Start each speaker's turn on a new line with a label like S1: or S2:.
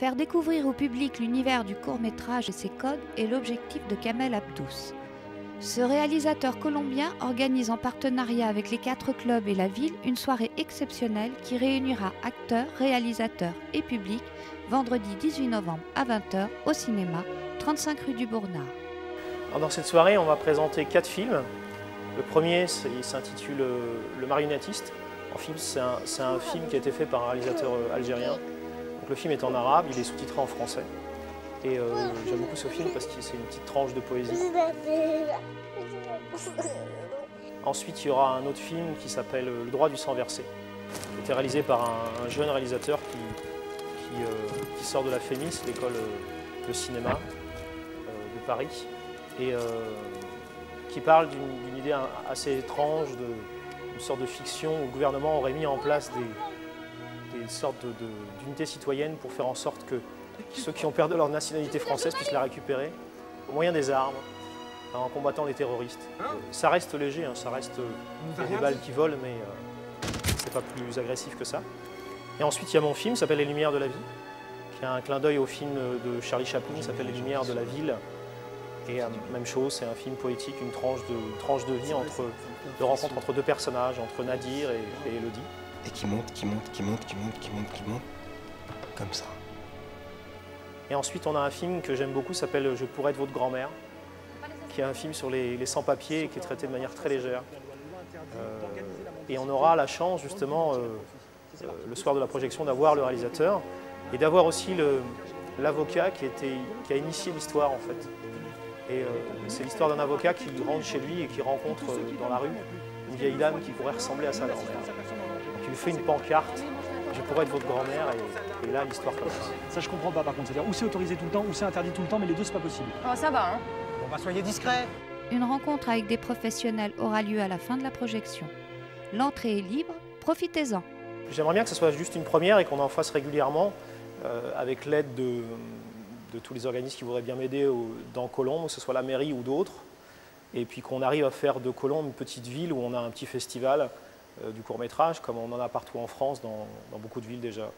S1: Faire découvrir au public l'univers du court-métrage et ses codes est l'objectif de Kamel Abdous. Ce réalisateur colombien organise en partenariat avec les 4 clubs et la ville une soirée exceptionnelle qui réunira acteurs, réalisateurs et public vendredi 18 novembre à 20 h au cinéma 35 rue du Bournard.
S2: Alors dans cette soirée, on va présenter 4 films. Le premier, il s'intitule Le Marionnettiste. En film, c'est un film qui a été fait par un réalisateur algérien. Donc, le film est en arabe, il est sous-titré en français. Et j'aime beaucoup ce film parce que c'est une petite tranche de poésie. Ensuite, il y aura un autre film qui s'appelle Le droit du sang versé, qui a été réalisé par un jeune réalisateur qui sort de la FEMIS, l'école de cinéma de Paris, et qui parle d'une idée assez étrange, d'une sorte de fiction où le gouvernement aurait mis en place des sortes d'unités citoyennes pour faire en sorte que ceux qui ont perdu leur nationalité française puissent la récupérer au moyen des armes, en combattant les terroristes. Ça reste léger, hein, ça reste des balles qui volent, mais c'est pas plus agressif que ça. Et ensuite, il y a mon film, qui s'appelle Les Lumières de la vie, qui a un clin d'œil au film de Charlie Chaplin, qui s'appelle Les Lumières de la ville. Et même chose, c'est un film poétique, une tranche de vie, de rencontre entre 2 personnages, entre Nadir et Elodie.
S3: Et qui monte, comme ça.
S2: Et ensuite, on a un film que j'aime beaucoup, qui s'appelle Je pourrais être votre grand-mère, qui est un film sur les sans-papiers et qui est traité de manière très légère. Et on aura la chance, justement, le soir de la projection, d'avoir le réalisateur et d'avoir aussi l'avocat qui a initié l'histoire, en fait. Et c'est l'histoire d'un avocat qui rentre chez lui et qui rencontre dans la rue une vieille dame qui pourrait ressembler à sa grand-mère. Donc il lui fait une pancarte, je pourrais être votre grand-mère, et là l'histoire commence.
S4: Ça je comprends pas par contre, c'est-à-dire ou c'est autorisé tout le temps ou c'est interdit tout le temps, mais les deux c'est pas possible.
S5: Oh ça va hein.
S6: Bon bah soyez discrets.
S1: Une rencontre avec des professionnels aura lieu à la fin de la projection. L'entrée est libre, profitez-en.
S2: J'aimerais bien que ce soit juste une première et qu'on en fasse régulièrement avec l'aide de tous les organismes qui voudraient bien m'aider dans Colombes, que ce soit la mairie ou d'autres, et puis qu'on arrive à faire de Colombes une petite ville où on a un petit festival du court-métrage, comme on en a partout en France, dans beaucoup de villes déjà.